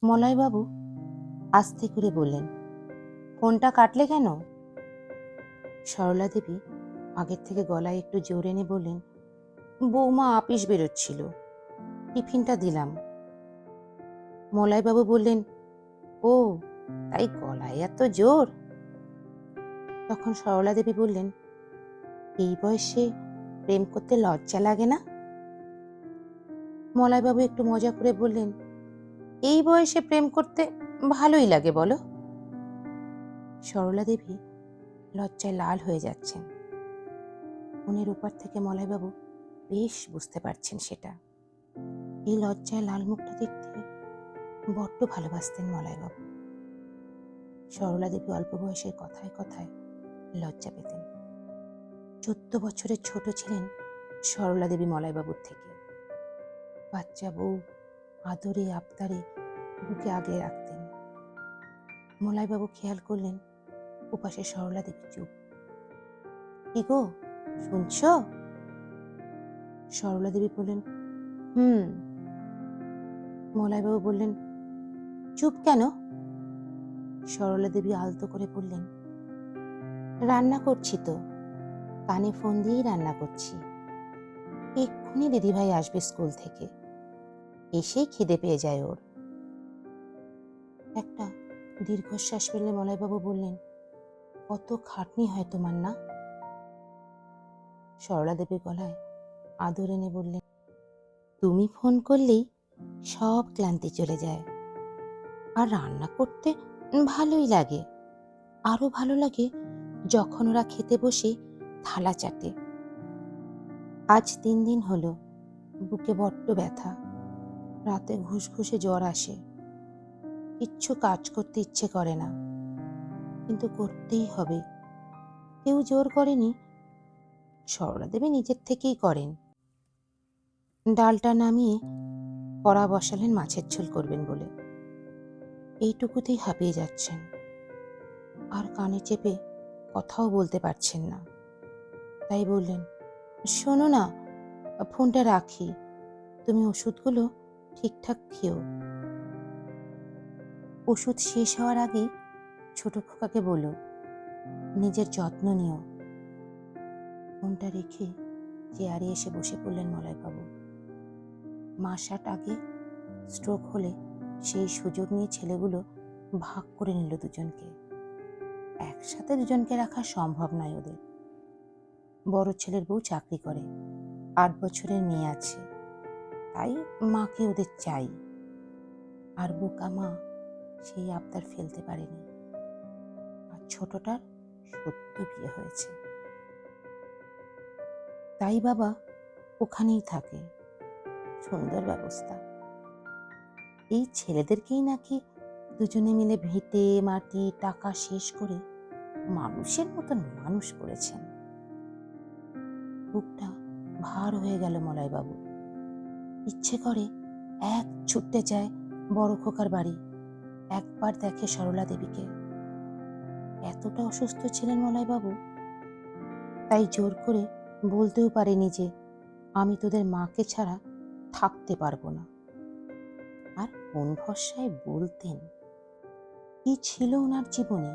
মলয়বাবু আস্তে করে বললেন, ফোনটা কাটলে কেন? সরলা দেবী আগের থেকে গলায় একটু জোর এনে বললেন, বৌমা আপিস বেরোচ্ছিল, টিফিনটা দিলাম। মলয়বাবু বললেন, ও তাই গলায় এত জোর? তখন সরলা দেবী বললেন, এই বয়সে প্রেম করতে লজ্জা লাগে না? মলয়বাবু একটু মজা করে বললেন, এই বয়সে প্রেম করতে ভালোই লাগে বলো। সরলা দেবী লজ্জায় লাল হয়ে যাচ্ছেন। ফোনের ওপার থেকে মলয়বাবু বেশ বুঝতে পারছেন সেটা। এই লজ্জায় লাল মুখটা দেখতে বড্ড ভালোবাসতেন মলয়বাবু। সরলা দেবী অল্প বয়সের কথায় কথায় লজ্জা পেতেন। 14 বছরের ছোট ছিলেন সরলা দেবী মলয়বাবুর থেকে। বাচ্চা বউ আদরে আবদারে বুকে আগলে রাখতেন। মলয়বাবু খেয়াল করলেন ওপাশে সরলা দেবী চুপ। কি গো, শুনছ? সরলা দেবী বললেন, মলয়বাবু বললেন, চুপ কেন? সরলা দেবী আলতো করে বললেন, রান্না করছি তো, কানে ফোন দিয়েই রান্না করছি। এক্ষুনি দিদিভাই আসবে স্কুল থেকে, এসেই খিদে পেয়ে যায় ওর। একটা দীর্ঘশ্বাস ফেললে মলয়বাবু বললেন, কত খাটনি হয় তোমার না? সরলা দেবীর গলায় আদর এনে বললেন, তুমি ফোন করলেই সব ক্লান্তি চলে যায়। আর রান্না করতে ভালোই লাগে। আরো ভালো লাগে যখন ওরা খেতে বসে থালা চাটে। আজ 3 দিন হলো বুকে বড্ড ব্যথা, রাতে ঘুষঘুষে জ্বর আসে। কিচ্ছু কাজ করতে ইচ্ছে করে না, কিন্তু করতেই হবে। কেউ জোর করেনি, সরলা দেবী নিজের থেকেই করেন। ডালটা নামিয়ে কড়া বসালেন মাছের ঝোল করবেন বলে। এইটুকুতেই হাঁপিয়ে যাচ্ছেন, আর কানে চেপে কথাও বলতে পারছেন না। তাই বললেন, শোনো না, ফোনটা রাখি, তুমি ওষুধগুলো ঠিকঠাক খেও। ওষুধ শেষ হওয়ার আগেই ছোট খোকাকে বলো, নিজের যত্ন নিও। ফোনটা রেখে চেয়ারে এসে বসে পড়লেন মলয়বাবু। মাস 8 আগে স্ট্রোক হলে সেই সুযোগ নিয়ে ছেলেগুলো ভাগ করে নিল দুজনকে। একসাথে দুজনকে রাখা সম্ভব নয় ওদের। বড় ছেলের বউ চাকরি করে, 8 বছরের মেয়ে আছে, তাই মাকে ওদের চাই। আর বোকা মা সেই আবদার ফেলতে পারেনি। আর ছোটটার সদ্য বিয়ে হয়েছে, তাই বাবা ওখানেই থাকে। সুন্দর ব্যবস্থা। এই ছেলেদেরকেই নাকি দুজনে মিলে ভিটে মাটি টাকা শেষ করে মানুষের মতন মানুষ করেছেন। বুকটা ভার হয়ে গেল মলয়বাবু। ইচ্ছে করে এক ছুটতে যায় বড় খোকার বাড়ি, একবার দেখে সরলা দেবীকে। এতটা অসুস্থ ছিলেন মলয়বাবু, তাই জোর করে বলতেও পারেনি যে আমি তোদের মাকে ছাড়া থাকতে পারবো না। আর কোন ভরসায় বলতেন? কি ছিল ওনার জীবনে?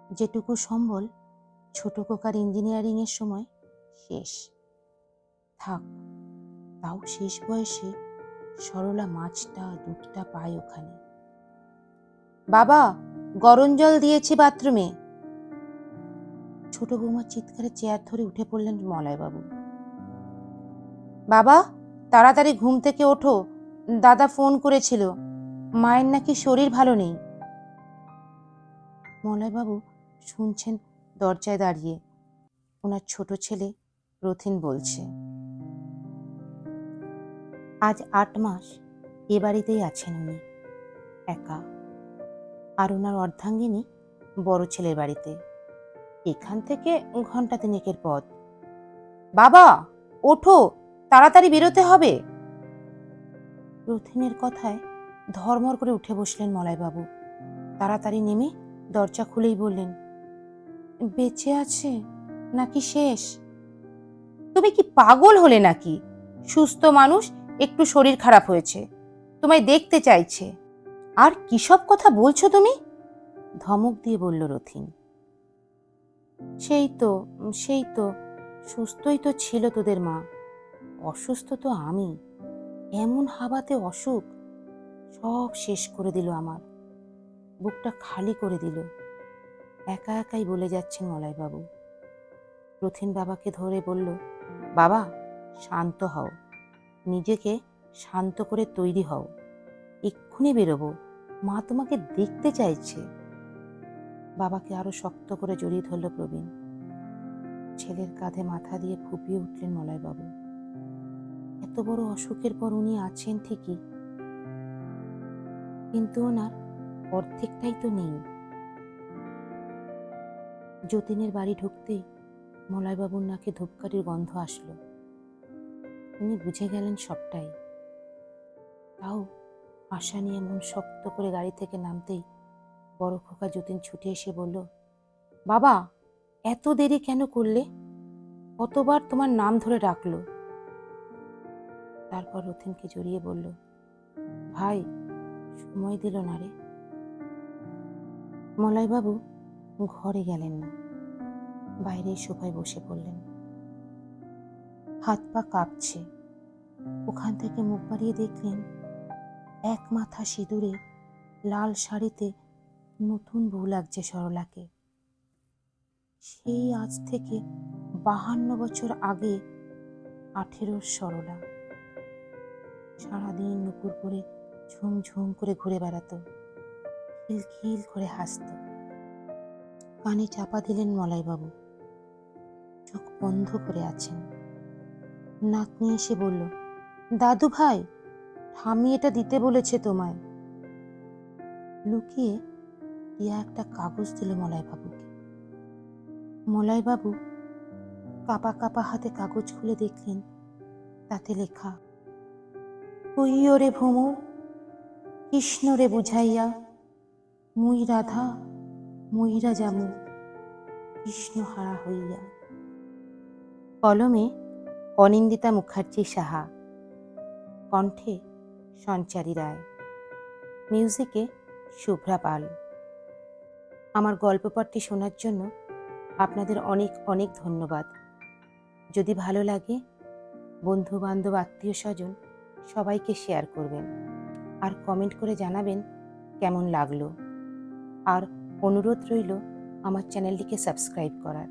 যেটুকু সম্বল ছোট খোকার ইঞ্জিনিয়ারিং এর সময় শেষ। থাক, তাও শেষ বয়সে সরলা মাছটা দুধটা পায় ওখানে। বাবা, গরম জল দিয়েছি বাথরুমে। ছোট বৌমার চিৎকারে চেয়ার ধরে উঠে পড়লেন মলয়বাবু। বাবা, তাড়াতাড়ি ঘুম থেকে ওঠো, দাদা ফোন করেছিল, মায়ের নাকি শরীর ভালো নেই। মলয়বাবু শুনছেন দরজায় দাঁড়িয়ে। ওনার ছোট ছেলে রথিন বলছে, আজ 8 মাস এ বাড়িতেই আছেন উনি একা। আর ওনার অর্ধাঙ্গিনী বড় ছেলের বাড়িতে, এখান থেকে ঘন্টা 3 পথ। বাবা, ওঠো, তাড়াতাড়ি বেরোতে হবে। রথিনের কথায় ধর্মর করে উঠে বসলেন মলয়বাবু। তাড়াতাড়ি নেমে দরজা খুলেই বললেন, বেঁচে আছে নাকি শেষ? তুমি কি পাগল হলে নাকি? সুস্থ মানুষ, একটু শরীর খারাপ হয়েছে, তোমায় দেখতে চাইছে। আর কিসব কথা বলছো তুমি? ধমক দিয়ে বলল রথিন। সেই তো সুস্থই তো ছিল তোদের মা, অসুস্থ তো আমি। এমন হাবাতে অসুখ সব শেষ করে দিল আমার, বুকটা খালি করে দিল। একা একাই বলে যাচ্ছেন মলয়বাবু। রথিন বাবাকে ধরে বলল, বাবা শান্ত হও, নিজেকে শান্ত করে তৈরি হও, এক্ষুনি বেরোবো, মা তোমাকে দেখতে চাইছে। বাবাকে আরো শক্ত করে জড়িয়ে ধরল প্রবীণ। ছেলের কাঁধে মাথা দিয়ে ফুঁপিয়ে উঠলেন মলয়বাবু। এত বড় অসুখের পর উনি আছেন ঠিকই, কিন্তু ওনার অর্ধেকটাই তো নেই। যতীনের বাড়ি ঢুকতেই মলয়বাবুর নাকে ধূপকাঠির গন্ধ আসলো। উনি বুঝে গেলেন সবটাই। তাও আশা নিয়ে মন শক্ত করে গাড়ি থেকে নামতেই বড় খোকা যতীন ছুটে এসে বলল, বাবা এত দেরি কেন করলে? কতবার তোমার নাম ধরে ডাকলো। তারপর রথিনকে জড়িয়ে বলল, ভাই সময় দিল না রে। মলয়বাবু ঘরে গেলেন না, বাইরে সোফায় বসে পড়লেন। হাত পা কাঁপছে। ওখান থেকে মুখ বাড়িয়ে দেখলেন এক মাথা সিঁদুরে লাল শাড়িতে নতুন বউ লাগছে সরলাকে। সেই আজ থেকে 52 বছর আগে 18 সরলা। সারাদিন নুপুর করে ঝুমঝুম করে ঘুরে বেড়াতো, খিলখিল করে হাসত। কানে চাপা দিলেন মলয়বাবু, চোখ বন্ধ করে আছেন। নাতনি এসে বলল, দাদু ভাই ঠাম্মি এটা দিতে বলেছে তোমায়। লুকিয়ে টিয়া একটা কাগজ দিল মলয়বাবুকে। মলয়বাবু কাপা কাপা হাতে কাগজ খুলে দেখলেন তাতে লেখা, কইও রে ভ্রমর কৃষ্ণ রে বুঝাইয়া, মুই রাধা মুইরা যামু কৃষ্ণ হারা হইয়া। কলমে অনিন্দিতা মুখার্জি সাহা, কণ্ঠে সঞ্চারী রায়, মিউজিকে শুভ্রা পাল। আমার গল্প পাঠটি শোনার জন্য আপনাদের অনেক অনেক ধন্যবাদ। যদি ভালো লাগে বন্ধু বান্ধব আত্মীয় স্বজন সবাইকে শেয়ার করবেন আর কমেন্ট করে জানাবেন কেমন লাগলো। আর অনুরোধ রইল আমার চ্যানেলটিকে সাবস্ক্রাইব করার।